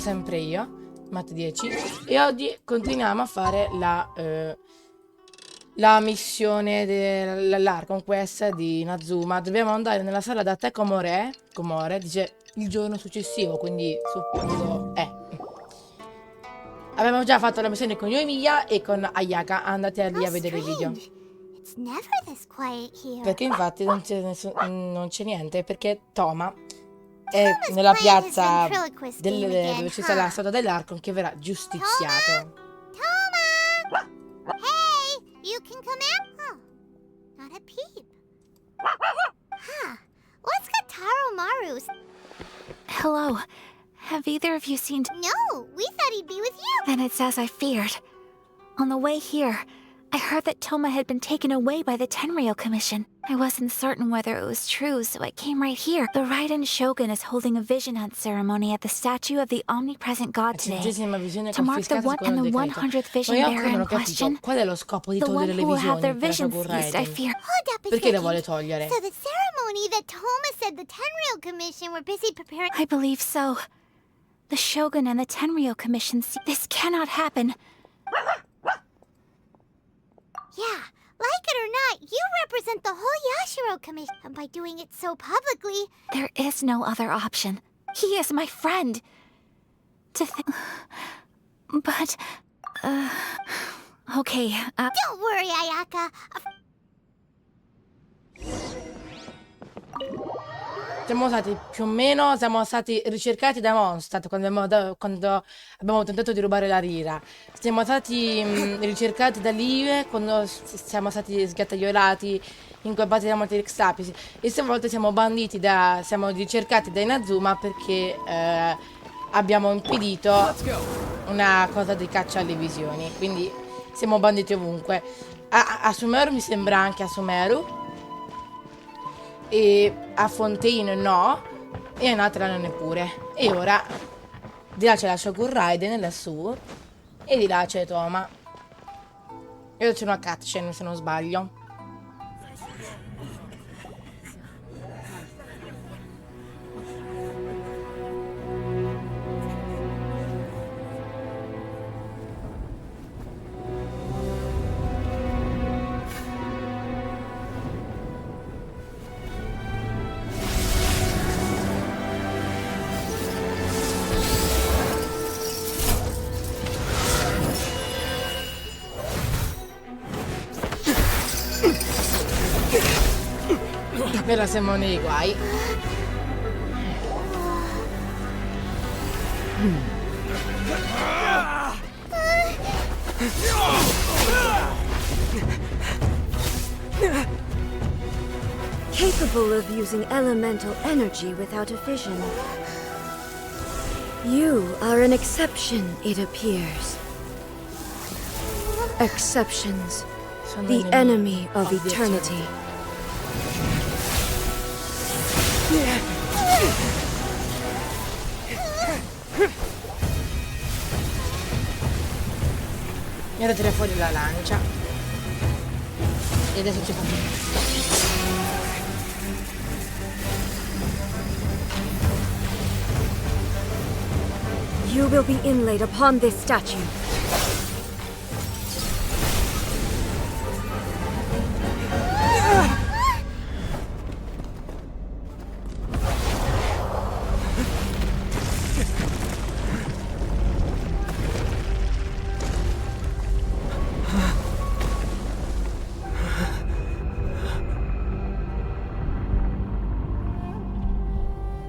sempre io, Matt 10, e oggi continuiamo a fare la missione dell'Archon quest di Inazuma. Dobbiamo andare nella sala da te Comore, dice il giorno successivo, quindi suppongo abbiamo già fatto la missione con Yoimiya e con Ayaka, andate lì a vedere il video. Perché infatti non c'è niente, perché Toma è nella piazza dove ci sta la statua dell'Archon che verrà giustiziato. Toma! Hey, you can come out. Oh, not a peep. Huh. What's Kataro Maru's? Hello. Have either of you seen... No, we thought he'd be with you. Then it's as I feared. On the way here, I heard that Toma had been taken away by the Tenryou Commission. I wasn't certain whether it was true, so I came right here. The Raiden Shogun is holding a vision hunt ceremony at the statue of the omnipresent god today. To mark the 100th vision bearer in question, qual è lo scopo di the one togliere le who will have their visioni vision per seized, I Raiden? fear. Hold up a Perché le second. vuole togliere? So the ceremony that Toma said the Tenryou Commission were busy preparing... I believe so. The Shogun and the Tenryou Commission see... This cannot happen. Yeah, like it or not, you represent the whole Yashiro Commission. And by doing it so publicly... There is no other option. He is my friend. To think... But... Okay, Don't worry, Ayaka. Siamo stati ricercati da Mondstadt quando abbiamo tentato di rubare la Rira. Siamo stati ricercati da Live quando siamo stati sgattaiolati, incolpati da molti Rexapis. E stavolta siamo ricercati da Inazuma perché abbiamo impedito una cosa di caccia alle visioni. Quindi siamo banditi ovunque. A Sumeru mi sembra anche a Sumeru. E a Fontaine no, e a Natra non neppure. E ora di là c'è la Shogun Raiden lassù e di là c'è Toma. E c'è una cutscene se non sbaglio. Però siamo nei guai. Capable of using elemental energy without a vision. You are an exception, it appears. Exceptions, the enemy of eternity. E ora tira fuori la lancia. E adesso ci fa. You will be inlaid upon this statue.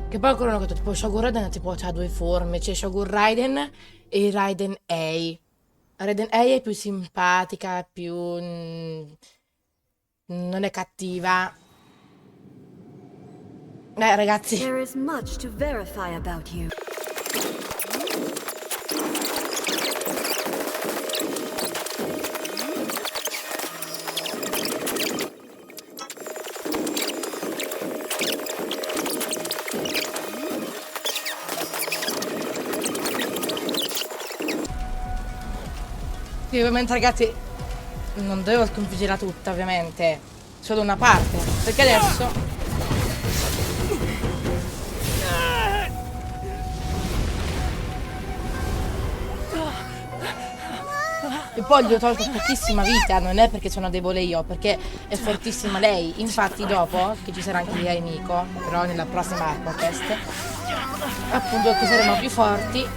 Che poi ancora una cosa, tipo Shogun Raiden tipo ha due forme, c'è Shogun Raiden e Raiden A. Raiden A è più simpatica, più non è cattiva. Ragazzi. There is much to verify about you. Sì, ovviamente ragazzi non devo sconfiggerla tutta, ovviamente solo una parte, perché adesso E poi gli ho tolto pochissima vita, non è perché sono debole io, perché è fortissima lei. Infatti dopo, che ci sarà anche lei amico, però nella prossima Archon Quest, appunto che saremo più forti.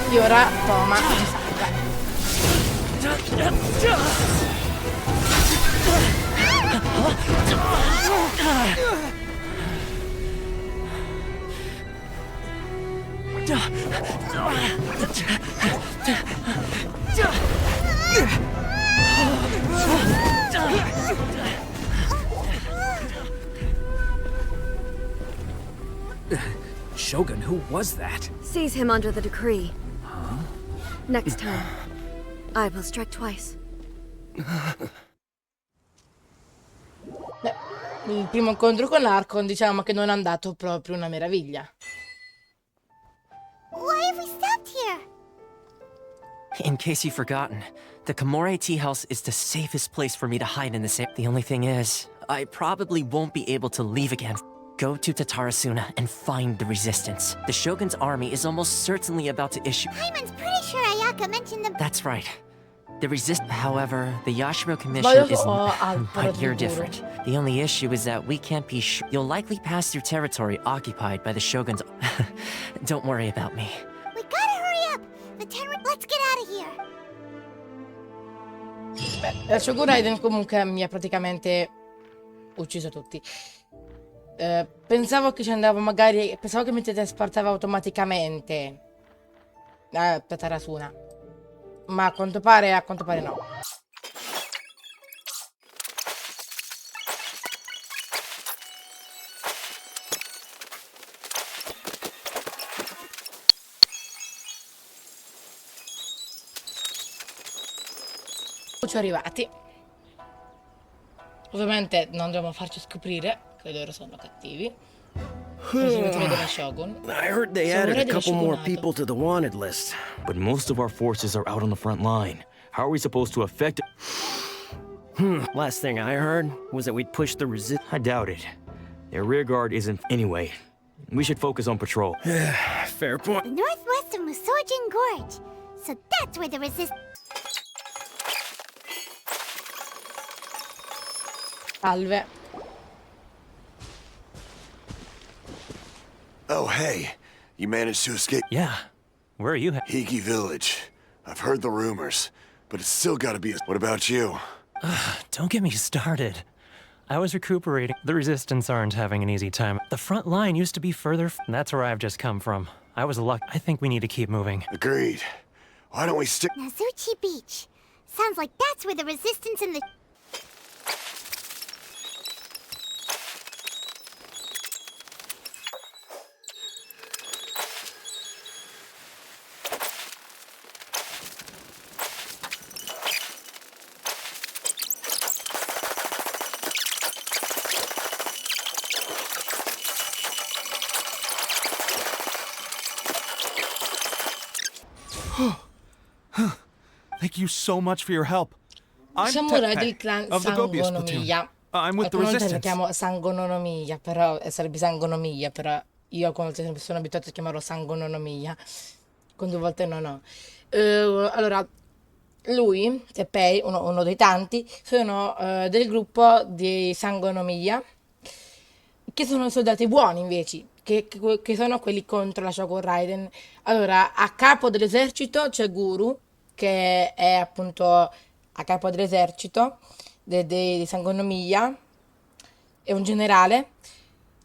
E ora Toma ci salva. Shogun, who was that? Seize him under the decree. Next time, I will strike twice. Il primo incontro con Archon, diciamo che non è andato proprio una meraviglia. Why have we stopped here? In case you've forgotten, the Komore Tea House is the safest place for me to hide in this area. The only thing is, I probably won't be able to leave again. Go to Tatarasuna and find the resistance. The Shogun's army is almost certainly about to issue— Paimon's pretty sure Ayaka mentioned the— That's right. However, the Yashiro Commission is— but you're different. The only issue is that we can't be sure. You'll likely pass through territory occupied by the Shogun's— Don't worry about me. We gotta hurry up! The Tenri— Let's get out of here! La Shogun Raiden comunque mi ha praticamente ucciso tutti. Pensavo che ci andavo magari... Pensavo che mi teletrasportava automaticamente a Tatarasuna. Ma a quanto pare no. Ci arrivati. Ovviamente non dobbiamo farci scoprire che loro sono cattivi. Così mi vedo la Shogun. I heard they added a couple more people to the wanted list. But most of our forces are out on the front line. How are we supposed to affect it? Last thing I heard was that we'd push the resist. I doubt it. Their rear guard isn't... Anyway, we should focus on patrol. Fair point. The northwest of Musojin Gorge. So that's where the Salve. Oh, hey. You managed to escape Yeah. Where are you Hiki Village. I've heard the rumors, but it's still gotta be a... What about you? Don't get me started. I was recuperating. The Resistance aren't having an easy time. The front line used to be further. That's where I've just come from. I was lucky. I think we need to keep moving. Agreed. Why don't we stick... Nazuchi Beach. Sounds like that's where the resistance and the... Thank you so much for your help. I'm Samurai del Teppei clan of the Gobius platoon. Sangonomiya. I'm with the Alcune volte lo Resistance. chiamo Sangonomiya, però sarebbe Sangonomiya, però io sono abituato a chiamarlo Sangonomiya. Con due volte no. Allora, lui, Teppei, uno dei tanti, sono del gruppo di Sangonomiya, che sono soldati buoni invece, che sono quelli contro la Shogun Raiden. Allora, a capo dell'esercito c'è Guru, che è appunto a capo dell'esercito di Sangonomiya, è un generale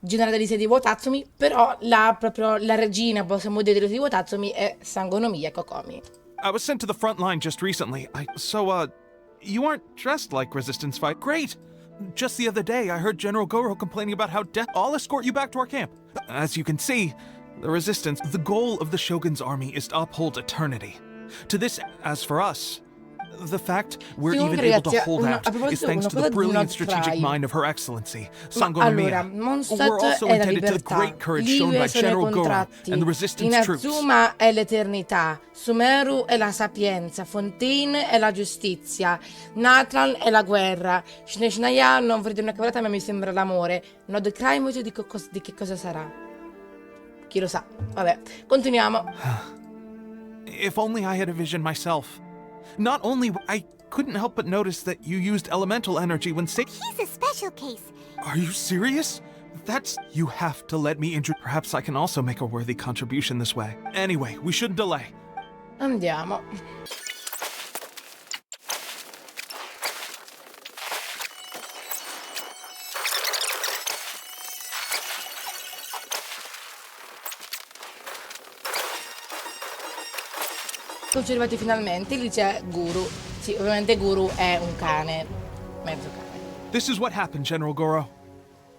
dell'isola di Watatsumi, però proprio la regina, possiamo dire, di Watatsumi è Sangonomiya Kokomi. I was sent to the front line just recently. You aren't dressed like Resistance fight. Great! Just the other day, I heard General Goro complaining about how I'll escort you back to our camp. As you can see, the Resistance, the goal of the Shogun's army is to uphold eternity. To this, as for us, the fact we're even able to hold out is thanks to the brilliant strategic mind of Her Excellency, Sangonomiya. We're also indebted to the great courage shown by General Goro and the Resistance troops. Inazuma è l'eternità, Sumeru è la sapienza, Fontaine è la giustizia, Natlan è la guerra, Shneshnaia non vorrei dire una cavolata ma mi sembra l'amore, Nod Kraimut di che cosa sarà? Chi lo sa. Vabbè, continuiamo. If only I had a vision myself. Not only I couldn't help but notice that you used elemental energy when He's a special case. Are you serious? You have to let me Perhaps I can also make a worthy contribution this way. Anyway, we shouldn't delay. Andiamo. Sono arrivati finalmente, lì c'è Guru. Sì, ovviamente Guru è un cane, mezzo cane. This is what happened, General Goro.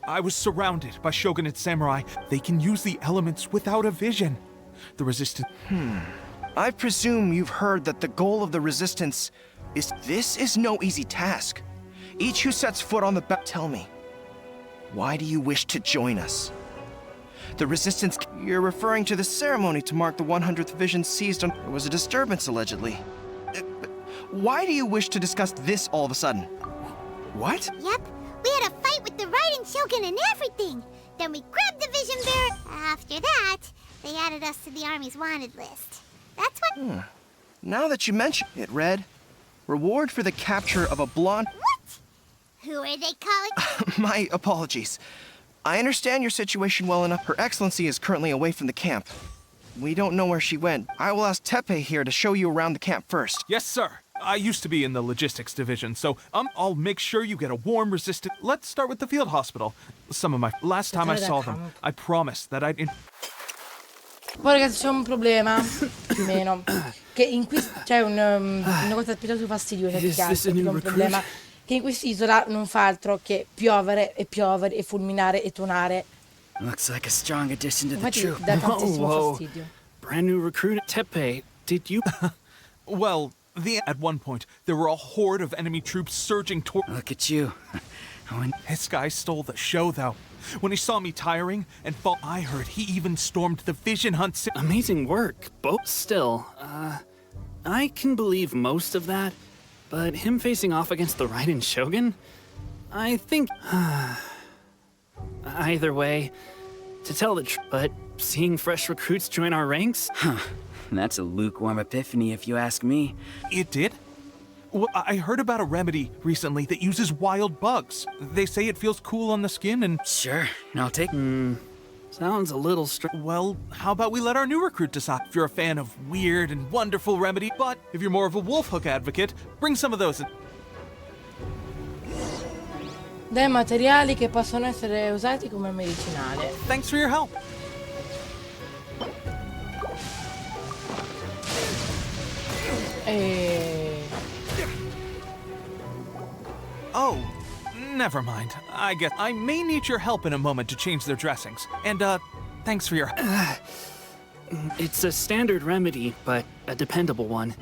I was surrounded by shogunate samurai. They can use the elements without a vision. The resistance... I presume you've heard that the goal of the resistance is... This is no easy task. Each who sets foot on the tell me, why do you wish to join us? The resistance... You're referring to the ceremony to mark the 100th vision seized on... There was a disturbance, allegedly. Why do you wish to discuss this all of a sudden? What? Yep, we had a fight with the Raiden Shogun and everything. Then we grabbed the Vision Bearer. After that, they added us to the Army's wanted list. That's what... Now that you mention it, read, reward for the capture of a blonde... What? Who are they calling? My apologies. I understand your situation well enough. Her Excellency is currently away from the camp. We don't know where she went. I will ask Tepe here to show you around the camp first. Yes, sir. I used to be in the logistics division, so I'll make sure you get a warm, resistant... Let's start with the field hospital. Last time I saw them, I promised that I'd... Poi ragazzi c'è un problema, più o meno, che in c'è una cosa piuttosto fastidiosa di cazzo, è un problema che in quest'isola non fa altro che piovere e fulminare e tuonare. Looks like a strong addition to the Infatti troop. dà tantissimo fastidio. Brand new recruit Tepe. Did you... Well, at one point, there were a horde of enemy troops surging toward... Look at you. This guy stole the show, though. When he saw me tiring and fall, I heard he even stormed the Vision Hunt. Amazing work, both. Still, I can believe most of that, but him facing off against the Raiden Shogun? I think... Either way, to tell the truth, but seeing fresh recruits join our ranks? Huh. That's a lukewarm epiphany, if you ask me. It did? Well, I heard about a remedy recently that uses wild bugs. They say it feels cool on the skin and... Sure, I'll take... Sounds a little Well, how about we let our new recruit decide? If you're a fan of weird and wonderful remedy, but if you're more of a wolf hook advocate, bring some of those in. Dai materiali che possono essere usati come medicinale. Thanks for your help. Oh, never mind. I may need your help in a moment to change their dressings. And, thanks for your... It's a standard remedy, but a dependable one.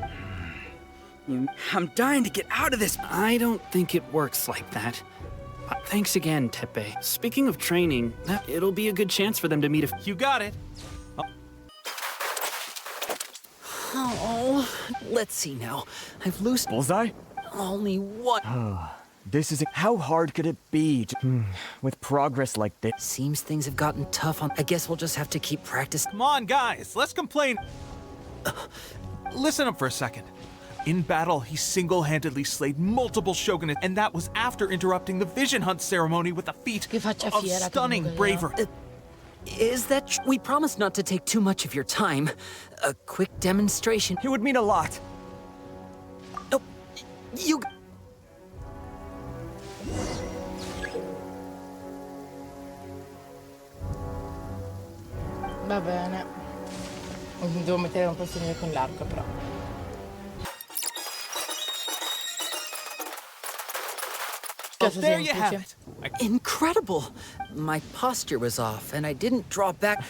I'm dying to get out of this. I don't think it works like that. Thanks again, Tepe. Speaking of training, it'll be a good chance for them to meet You got it. Oh, let's see now. I've loosed... Bullseye? Only one. This is... How hard could it be with progress like this? Seems things have gotten tough on... I guess we'll just have to keep practicing. Come on, guys. Let's complain. Listen up for a second. In battle, he single-handedly slayed multiple shogunates, and that was after interrupting the Vision Hunt ceremony with a feat of stunning bravery. Is that we promised not to take too much of your time. A quick demonstration. It would mean a lot. Oh, you... Va bene. Devo mettere un po' segno con l'arco però. Well, there you have it. Incredible! My posture was off, and I didn't draw back.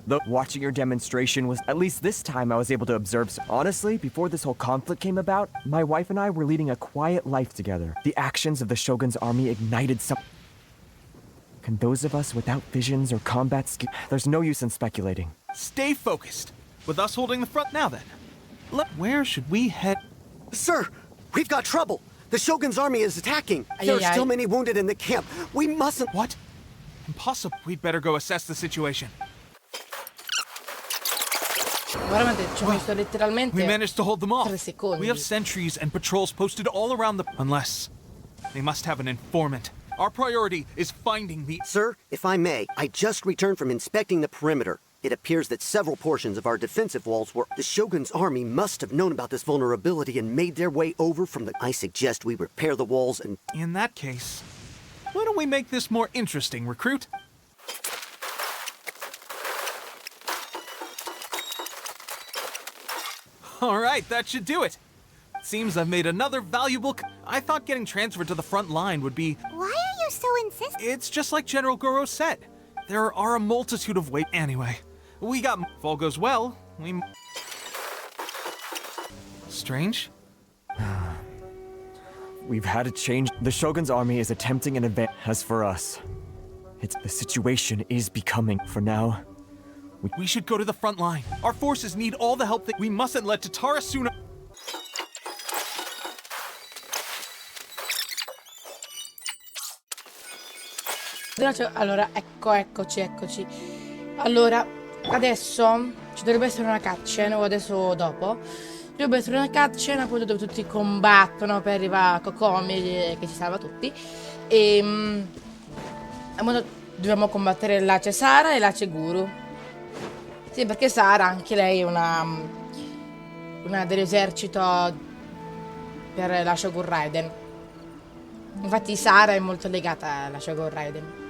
Though watching your demonstration was, at least this time, I was able to observe. Honestly, before this whole conflict came about, my wife and I were leading a quiet life together. The actions of the Shogun's army ignited some... Can those of us without visions or combat skills... There's no use in speculating. Stay focused. With us holding the front now then. Where should we head? Sir, we've got trouble. The Shogun's army is attacking. There are still many wounded in the camp. We mustn't... What? Impossible. We'd better go assess the situation. Veramente ci ho messo letteralmente We managed to hold them off. 3 secondi. We have sentries and patrols posted all around the... Unless... They must have an informant. Our priority is finding the... Sir, if I may, I just returned from inspecting the perimeter. It appears that several portions of our defensive walls were... The Shogun's army must have known about this vulnerability and made their way over from the... I suggest we repair the walls and... In that case, why don't we make this more interesting, recruit? All right, that should do it. Seems I've made another valuable... I thought getting transferred to the front line would be... Why are you so insistent? It's just like General Goro said. There are a multitude of ways... Anyway, we got... If all goes well, we... Strange? We've had a change. The Shogun's army is attempting an advance. As for us, the situation is becoming... For now, we should go to the front line. Our forces need all the help that... We mustn't let Tatara Suna... Allora, eccoci. Allora, adesso ci dovrebbe essere una cutscene, o adesso dopo. Dovrebbe essere una cutscene appunto dove tutti combattono, poi arriva Kokomi che ci salva tutti. E appunto dobbiamo combattere l'Ace Sara e l'Ace Guru. Sì, perché Sara, anche lei è una dell'esercito per la Shogun Raiden. Infatti Sara è molto legata alla Shogun Raiden.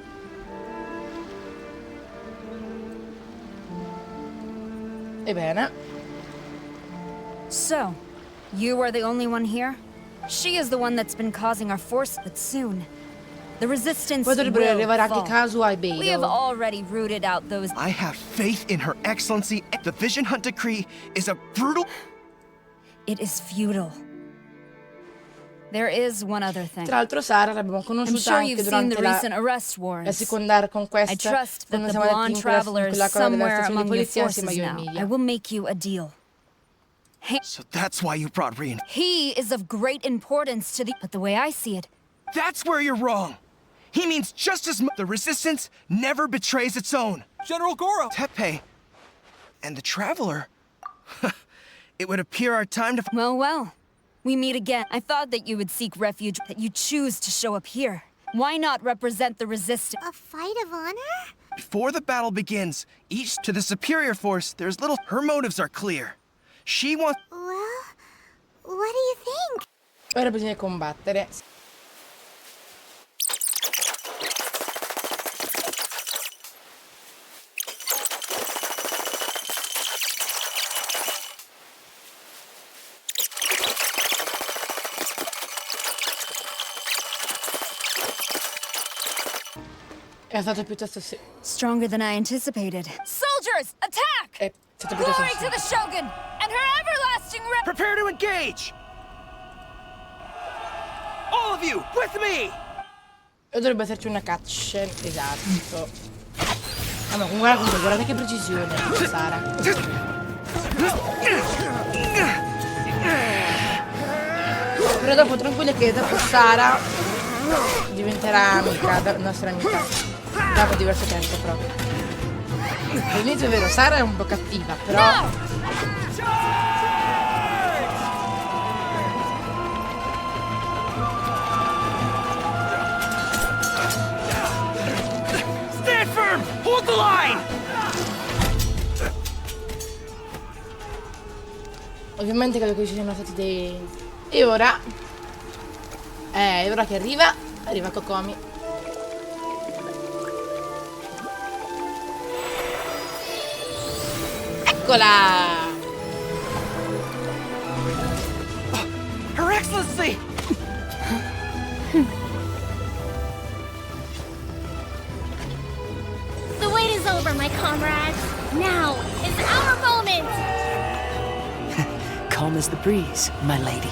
Ebbene. So, you are the only one here? She is the one that's been causing our force, but soon. The resistance Poi dovrebbero arrivare will anche fall. Kazuha e We have Beidou. already rooted out those... I have faith in Her Excellency. The Vision Hunt Decree is a brutal... It is futile. There is one other thing. Tra l'altro Sara l'abbiamo I'm conosciuta sure anche you've seen the durante recent arrest la warrants. seconda conquesta. I trust that quando the siamo andati blonde in traveler is quella cosa della somewhere stazione di among your polizia forces insieme a io e now. I Emilia. will make you a deal. So that's why you brought Rin. He is of great importance to the... But the way I see it... That's where you're wrong. He means just as much. The Resistance never betrays its own. General Goro! Tepe and the Traveler. It would appear our time to... Well. We meet again. I thought that you would seek refuge, that you choose to show up here. Why not represent the Resistance? A fight of honor? Before the battle begins, each to the superior force, there's little... Her motives are clear. She wants... Well, what do you think? Ora bisogna combattere. È stato piuttosto Stronger than I anticipated. Soldiers, attack! È stato piuttosto Glory to the Shogun and her everlasting Prepare to engage! All of you, with me! E dovrebbe esserci una cutscene, esatto. Ah, ma comunque, guardate che precisione, Sara. Però dopo tranquilli che dopo Sara diventerà amica, nostra amica. Dopo diverso tempo però. All'inizio è vero, Sara è un po' cattiva, però... Stand firm! Hold the line! Ovviamente credo che ci siano stati dei... E ora... ora che arriva Kokomi. Eccola! Her Excellency! The wait is over, my comrades. Now is our moment. Calm as the breeze, my lady.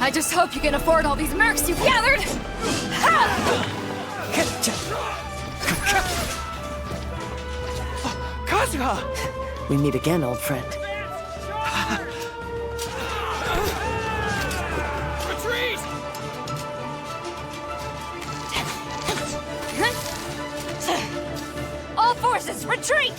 I just hope you can afford all these mercs you've gathered! Kazuha! We meet again, old friend. Retreat! All forces, Let's retreat!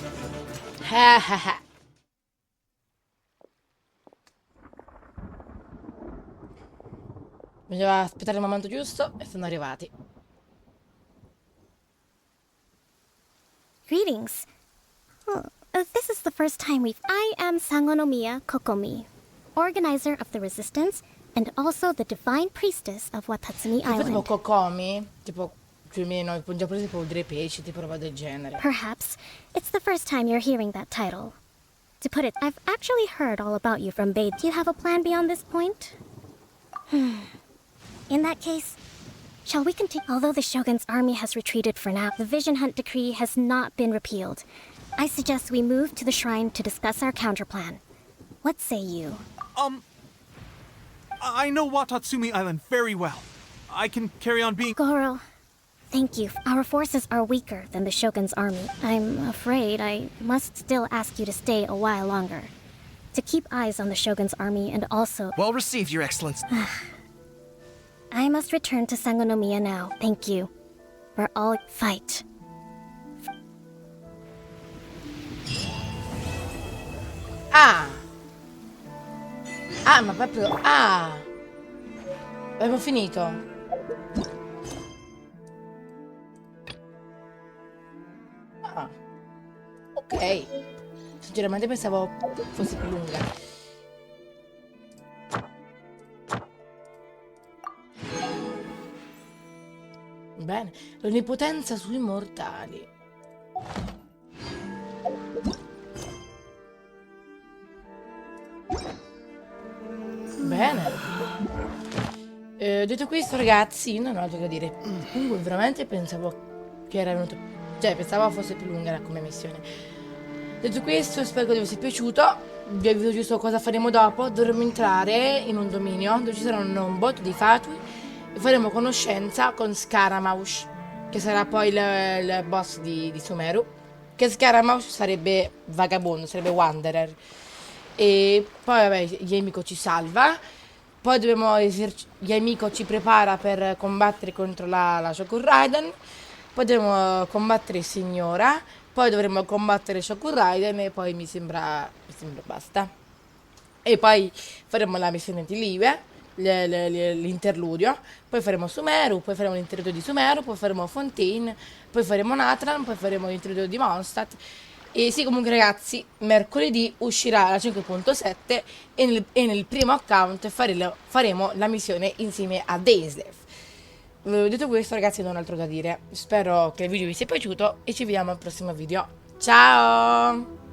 Bisognava aspettare il momento giusto e sono arrivati. Greetings. This is the first time I am Sangonomiya Kokomi, organizer of the resistance and also the divine priestess of Watatsumi Tipo Island. Kokomi, tipo più o meno, in giapponese può dire pesci, tipo roba del genere. Perhaps it's the first time you're hearing that title. To put it, I've actually heard all about you from Babe. Do you have a plan beyond this point? In that case, shall we continue? Although the Shogun's army has retreated for now, the Vision Hunt decree has not been repealed. I suggest we move to the shrine to discuss our counterplan. What say you? I know Watatsumi Island very well. I can carry on being— Goro, thank you. Our forces are weaker than the Shogun's army. I'm afraid I must still ask you to stay a while longer. To keep eyes on the Shogun's army and also— Well received, Your Excellency. I must return to Sangonomiya now. Thank you. For all fight. Ah! Ah, ma proprio... Ah! Abbiamo finito. Ah. Ok. Sinceramente pensavo fosse più lunga. Bene. L'onnipotenza sui mortali. Bene. Detto questo, ragazzi, non ho altro da dire. Comunque, veramente pensavo che era venuto... Cioè, pensavo fosse più lunga come missione. Detto questo, spero che vi sia piaciuto. Vi avviso giusto cosa faremo dopo. Dovremo entrare in un dominio dove ci saranno un botto di fatui e faremo conoscenza con Scaramouche, che sarà poi il boss di Sumeru. Che Scaramouche sarebbe vagabondo, sarebbe Wanderer. E poi vabbè, Yemiko ci salva. Poi Yemiko ci prepara per combattere contro la Shogun Raiden. Poi dovremo combattere Signora. Poi dovremo combattere Shogun Raiden. E poi mi sembra basta. E poi faremo la missione di Live, l'interludio. Poi faremo Sumeru. Poi faremo l'interludio di Sumeru. Poi faremo Fontaine. Poi faremo Natran. Poi faremo l'interludio di Mondstadt. E sì, comunque ragazzi, mercoledì uscirà la 5.7 e nel primo account faremo la missione insieme a Dazdev. Detto questo, ragazzi, non ho altro da dire. Spero che il video vi sia piaciuto e ci vediamo al prossimo video. Ciao!